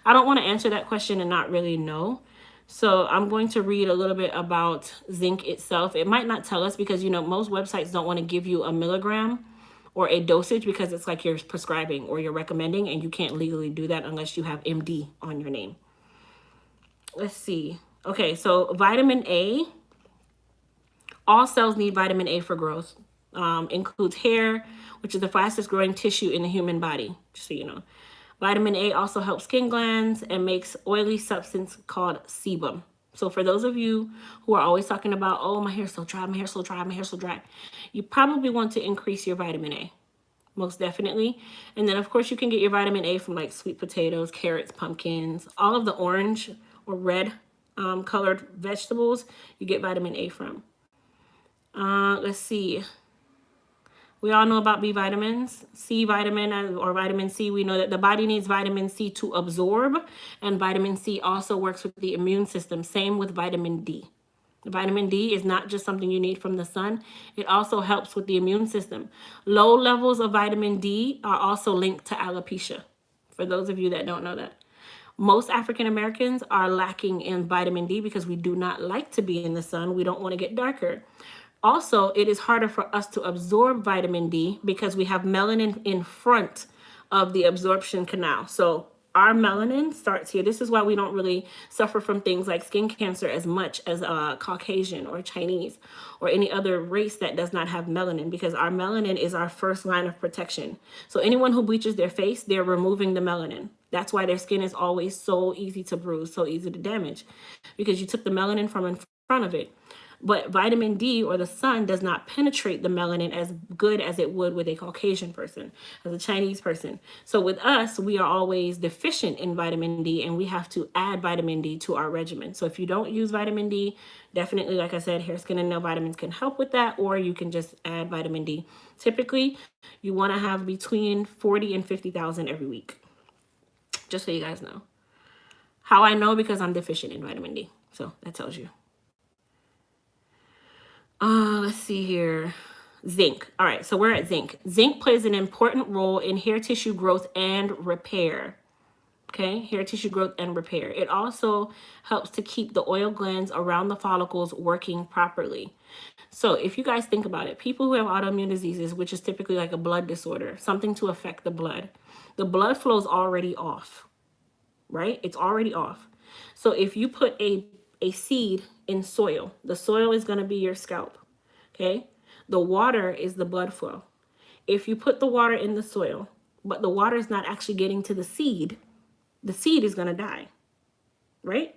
I don't want to answer that question and not really know. So I'm going to read a little bit about zinc itself. It might not tell us, because, you know, most websites don't want to give you a milligram or a dosage, because it's like you're prescribing or you're recommending, and you can't legally do that unless you have MD on your name. Let's see. Okay, so vitamin A. All cells need vitamin A for growth. Includes hair, which is the fastest growing tissue in the human body, just so you know. Vitamin A also helps skin glands and makes oily substance called sebum. So for those of you who are always talking about, oh, my hair's so dry, my hair's so dry, my hair's so dry, you probably want to increase your vitamin A, most definitely. And then, of course, you can get your vitamin A from like sweet potatoes, carrots, pumpkins, all of the orange or red colored vegetables you get vitamin A from. Let's see. We all know about B vitamins. C vitamin or vitamin C, we know that the body needs vitamin C to absorb, and vitamin C also works with the immune system. Same with vitamin D. Vitamin D is not just something you need from the sun. It also helps with the immune system. Low levels of vitamin D are also linked to alopecia, for those of you that don't know that. Most African Americans are lacking in vitamin D because we do not like to be in the sun. We don't want to get darker. Also, it is harder for us to absorb vitamin D because we have melanin in front of the absorption canal. So Our melanin starts here. This is why we don't really suffer from things like skin cancer as much as Caucasian or Chinese or any other race that does not have melanin, because our melanin is our first line of protection. So anyone who bleaches their face, they're removing the melanin. That's why their skin is always so easy to bruise, so easy to damage, because you took the melanin from in front of it. But vitamin D or the sun does not penetrate the melanin as good as it would with a Caucasian person, as a Chinese person. So with us, we are always deficient in vitamin D, and we have to add vitamin D to our regimen. So if you don't use vitamin D, definitely, like I said, hair, skin, and nail vitamins can help with that, or you can just add vitamin D. Typically, you want to have between 40 and 50,000 every week, just so you guys know. How I know? Because I'm deficient in vitamin D. So that tells you. Let's see here. Zinc. All right, so we're at zinc. Zinc plays an important role in hair tissue growth and repair. Okay, hair tissue growth and repair. It also helps to keep the oil glands around the follicles working properly. So if you guys think about it, people who have autoimmune diseases, which is typically like a blood disorder, something to affect the blood flow is already off, right? It's already off. So if you put a seed in soil, the soil is going to be your scalp. Okay. The water is the blood flow. If you put the water in the soil, but the water is not actually getting to the seed is going to die. Right.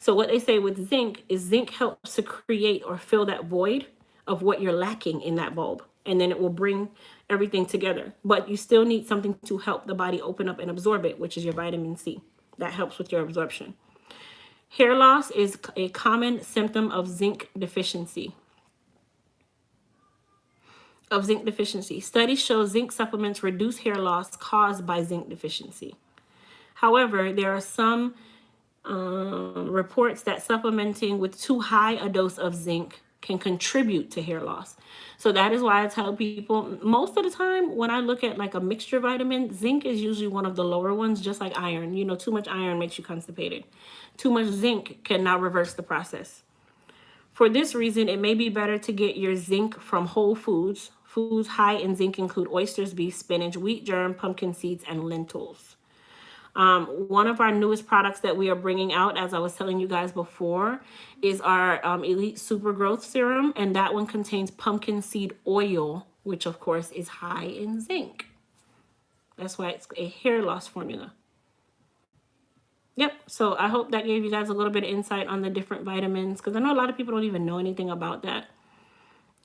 So what they say with zinc is zinc helps to create or fill that void of what you're lacking in that bulb. And then it will bring everything together. But you still need something to help the body open up and absorb it, which is your vitamin C. That helps with your absorption. Hair loss is a common symptom of zinc deficiency. Studies show zinc supplements reduce hair loss caused by zinc deficiency. However, there are some reports that supplementing with too high a dose of zinc can contribute to hair loss. So that is why I tell people, most of the time when I look at like a mixture vitamin, zinc is usually one of the lower ones, just like iron. You know, too much iron makes you constipated. Too much zinc can now reverse the process. For this reason, it may be better to get your zinc from whole foods. Foods high in zinc include oysters, beef, spinach, wheat germ, pumpkin seeds, and lentils. One of our newest products that we are bringing out, as I was telling you guys before, is our Elite Super Growth Serum. And that one contains pumpkin seed oil, which of course is high in zinc. That's why it's a hair loss formula. Yep. So I hope that gave you guys a little bit of insight on the different vitamins, because I know a lot of people don't even know anything about that.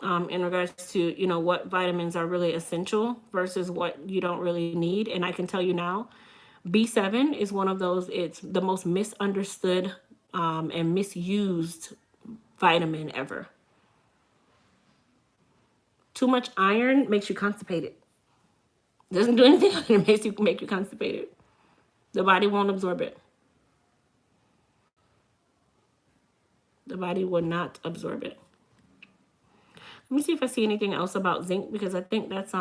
In regards to, you know, what vitamins are really essential versus what you don't really need. And I can tell you now, B7 is one of those. It's the most misunderstood and misused vitamin ever. Too much iron makes you constipated. Doesn't do anything other than make you constipated. The body won't absorb it. The body will not absorb it. Let me see if I see anything else about zinc, because I think that's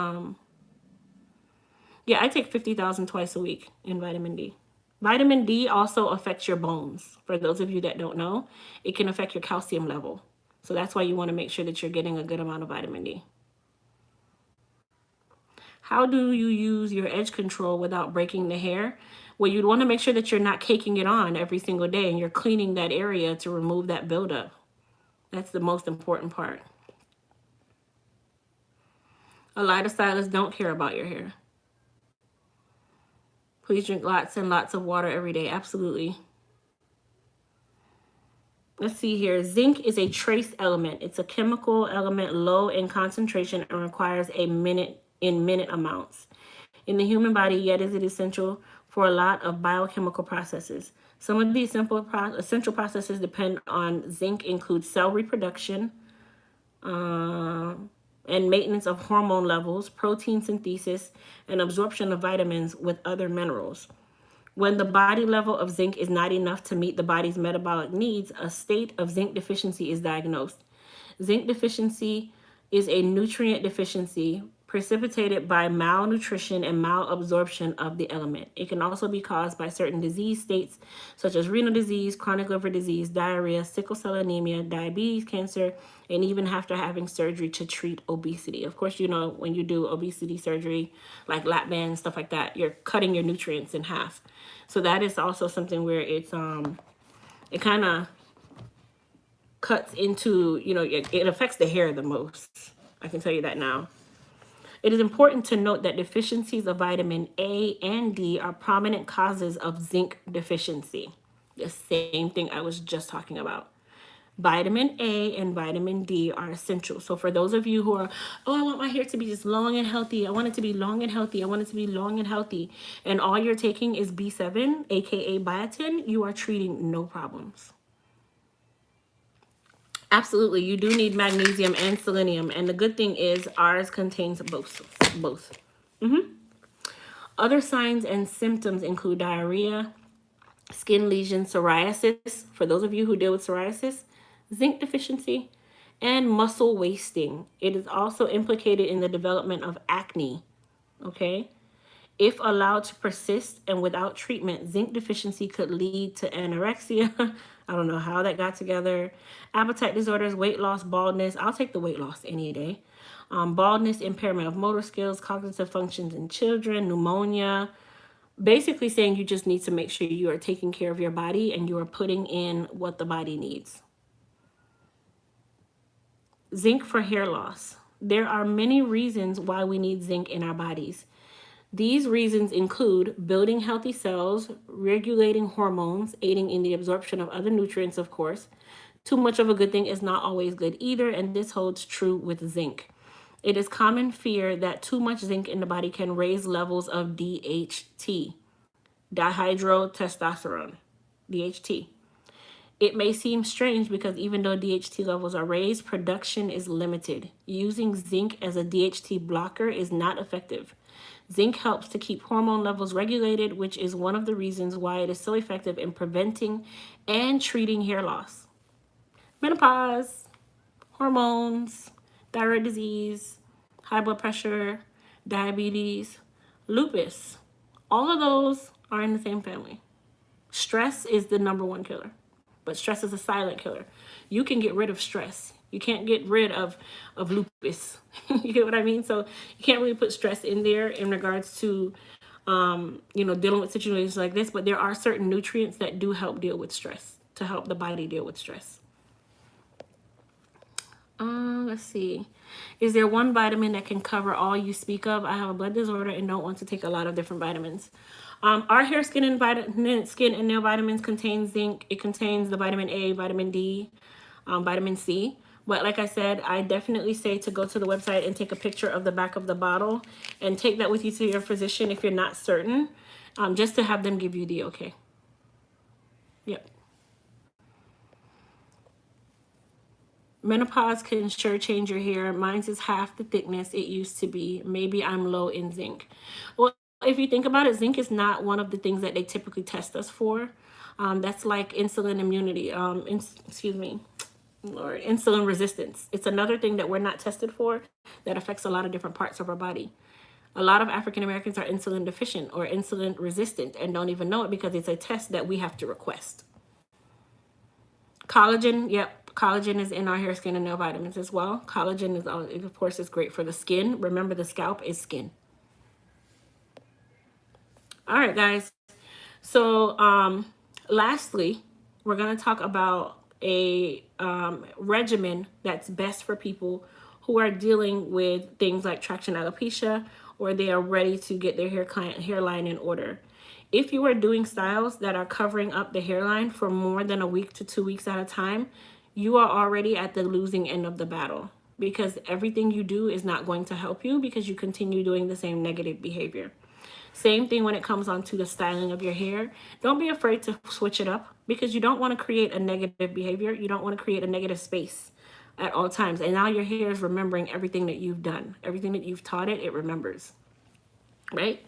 yeah, I take 50,000 twice a week in vitamin D. Vitamin D also affects your bones. For those of you that don't know, it can affect your calcium level. So that's why you want to make sure that you're getting a good amount of vitamin D. How do you use your edge control without breaking the hair? Well, you'd want to make sure that you're not caking it on every single day and you're cleaning that area to remove that buildup. That's the most important part. A lot of stylists don't care about your hair. Please drink lots and lots of water every day. Absolutely. Let's see here. Zinc is a trace element. It's a chemical element low in concentration and requires minute amounts. In the human body, yet is it essential for a lot of biochemical processes. Some of these essential processes depend on zinc include cell reproduction, and maintenance of hormone levels, protein synthesis, and absorption of vitamins with other minerals. When the body level of zinc is not enough to meet the body's metabolic needs, a state of zinc deficiency is diagnosed. Zinc deficiency is a nutrient deficiency precipitated by malnutrition and malabsorption of the element. It can also be caused by certain disease states such as renal disease, chronic liver disease, diarrhea, sickle cell anemia, diabetes, cancer, and even after having surgery to treat obesity. Of course, you know, when you do obesity surgery, like lap bands, stuff like that, you're cutting your nutrients in half. So that is also something where it kind of cuts into, you know, it affects the hair the most. I can tell you that now. It is important to note that deficiencies of vitamin A and D are prominent causes of zinc deficiency. The same thing I was just talking about. Vitamin A and vitamin D are essential. So for those of you who are, oh, I want my hair to be just long and healthy. I want it to be long and healthy. I want it to be long and healthy. And all you're taking is B7, aka biotin, you are treating no problems. Absolutely, you do need magnesium and selenium, and the good thing is ours contains both. Other signs and symptoms include diarrhea, skin lesions, psoriasis, for those of you who deal with psoriasis, zinc deficiency, and muscle wasting. It is also implicated in the development of acne, okay? If allowed to persist and without treatment, zinc deficiency could lead to anorexia. I don't know how that got together. Appetite disorders, weight loss, baldness. I'll take the weight loss any day. Baldness, impairment of motor skills, cognitive functions in children, pneumonia. Basically saying you just need to make sure you are taking care of your body and you are putting in what the body needs. Zinc for hair loss. There are many reasons why we need zinc in our bodies. These reasons include building healthy cells, regulating hormones, aiding in the absorption of other nutrients, of course. Too much of a good thing is not always good either, and this holds true with zinc. It is common fear that too much zinc in the body can raise levels of DHT, dihydrotestosterone, DHT. It may seem strange because even though DHT levels are raised, production is limited. Using zinc as a DHT blocker is not effective. Zinc helps to keep hormone levels regulated, which is one of the reasons why it is so effective in preventing and treating hair loss. Menopause, hormones, thyroid disease, high blood pressure, diabetes, lupus, all of those are in the same family. Stress is the #1 killer, but stress is a silent killer. You can get rid of stress. You can't get rid of lupus. You get what I mean? So you can't really put stress in there in regards to, you know, dealing with situations like this. But there are certain nutrients that do help deal with stress, to help the body deal with stress. Let's see. Is there one vitamin that can cover all you speak of? I have a blood disorder and don't want to take a lot of different vitamins. Our hair, skin, and nail vitamins contain zinc. It contains the vitamin A, vitamin D, vitamin C. But like I said, I definitely say to go to the website and take a picture of the back of the bottle and take that with you to your physician if you're not certain, just to have them give you the okay. Yep. Menopause can sure change your hair. Mine is half the thickness it used to be. Maybe I'm low in zinc. Well, if you think about it, zinc is not one of the things that they typically test us for. That's like insulin immunity. Or insulin resistance. It's another thing that we're not tested for that affects a lot of different parts of our body. A lot of African Americans are insulin deficient or insulin resistant and don't even know it because it's a test that we have to request. Collagen, yep, collagen is in our hair, skin, and nail vitamins as well. Collagen is, of course, is great for the skin. Remember, the scalp is skin. All right, guys. So, lastly, we're going to talk about a regimen that's best for people who are dealing with things like traction alopecia, or they are ready to get their hairline in order. If you are doing styles that are covering up the hairline for more than a week to 2 weeks at a time, you are already at the losing end of the battle, because everything you do is not going to help you because you continue doing the same negative behavior. Same thing when it comes on to the styling of your hair. Don't be afraid to switch it up because you don't want to create a negative behavior. You don't want to create a negative space at all times. And now your hair is remembering everything that you've done. Everything that you've taught it, it remembers, right?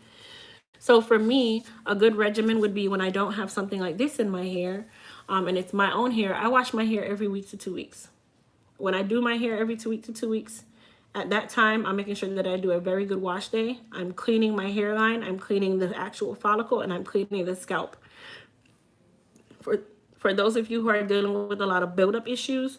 So for me, a good regimen would be when I don't have something like this in my hair, and it's my own hair, I wash my hair every week to 2 weeks. When I do my hair every 2 weeks to 2 weeks, At that time, I'm making sure that I do a very good wash day. I'm cleaning my hairline, I'm cleaning the actual follicle, and I'm cleaning the scalp. For for those of you who are dealing with a lot of buildup issues,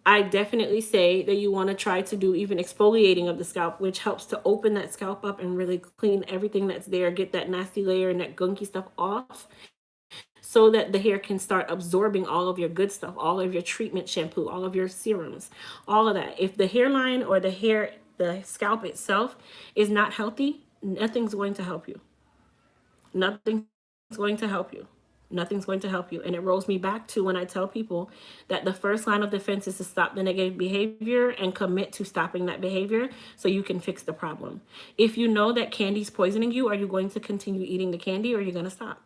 I definitely say that you want to try to do even exfoliating of the scalp, which helps to open that scalp up and really clean everything that's there, get that nasty layer and that gunky stuff off, so that the hair can start absorbing all of your good stuff, all of your treatment shampoo, all of your serums, all of that. If the hairline or the scalp itself is not healthy, nothing's going to help you. Nothing's going to help you. Nothing's going to help you. And it rolls me back to when I tell people that the first line of defense is to stop the negative behavior and commit to stopping that behavior so you can fix the problem. If you know that candy's poisoning you, are you going to continue eating the candy or are you going to stop?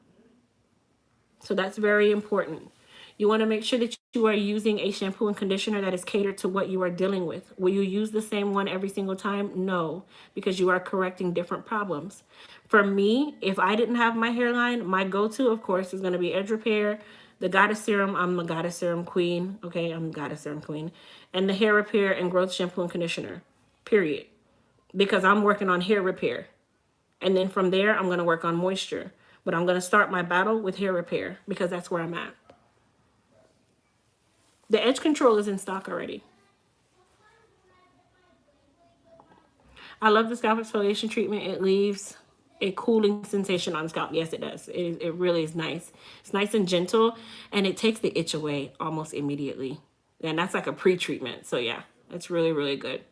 So that's very important. You want to make sure that you are using a shampoo and conditioner that is catered to what you are dealing with. Will you use the same one every single time? No, because you are correcting different problems. For me, if I didn't have my hairline, my go-to, of course, is going to be edge repair, the goddess serum. I'm a goddess serum queen. Okay, I'm goddess serum queen. And the hair repair and growth shampoo and conditioner, period. Because I'm working on hair repair. And then from there, I'm going to work on moisture. But I'm going to start my battle with hair repair because that's where I'm at. The edge control is in stock already. I love the scalp exfoliation treatment. It leaves a cooling sensation on the scalp. Yes, it does. It really is nice. It's nice and gentle, and it takes the itch away almost immediately. And that's like a pre-treatment. So yeah, it's really, really good.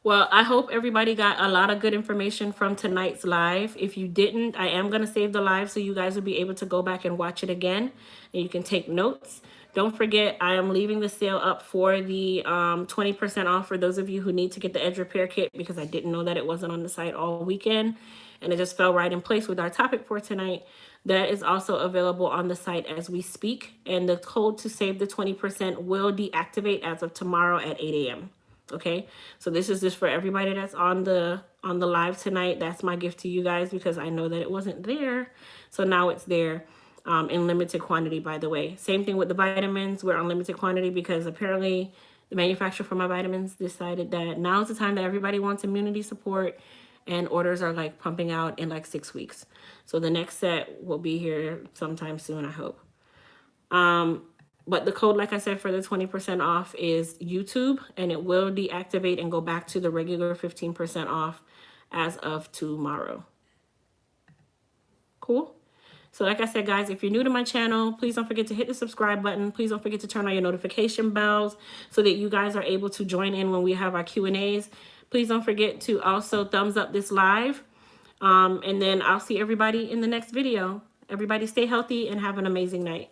Well, I hope everybody got a lot of good information from tonight's live. If you didn't, I am going to save the live so you guys will be able to go back and watch it again. And you can take notes. Don't forget, I am leaving the sale up for the 20% off for those of you who need to get the edge repair kit because I didn't know that it wasn't on the site all weekend. And it just fell right in place with our topic for tonight. That is also available on the site as we speak. And the code to save the 20% will deactivate as of tomorrow at 8 a.m. Okay, so this is just for everybody that's on the live tonight. That's my gift to you guys because I know that it wasn't there. So now it's there in limited quantity, by the way. Same thing with the vitamins. We're on limited quantity because apparently the manufacturer for my vitamins decided that now's the time that everybody wants immunity support and orders are like pumping out in like 6 weeks. So the next set will be here sometime soon, I hope. But the code, like I said, for the 20% off is YouTube, and it will deactivate and go back to the regular 15% off as of tomorrow. Cool? So like I said, guys, if you're new to my channel, please don't forget to hit the subscribe button. Please don't forget to turn on your notification bells so that you guys are able to join in when we have our Q&As. Please don't forget to also thumbs up this live. And then I'll see everybody in the next video. Everybody stay healthy and have an amazing night.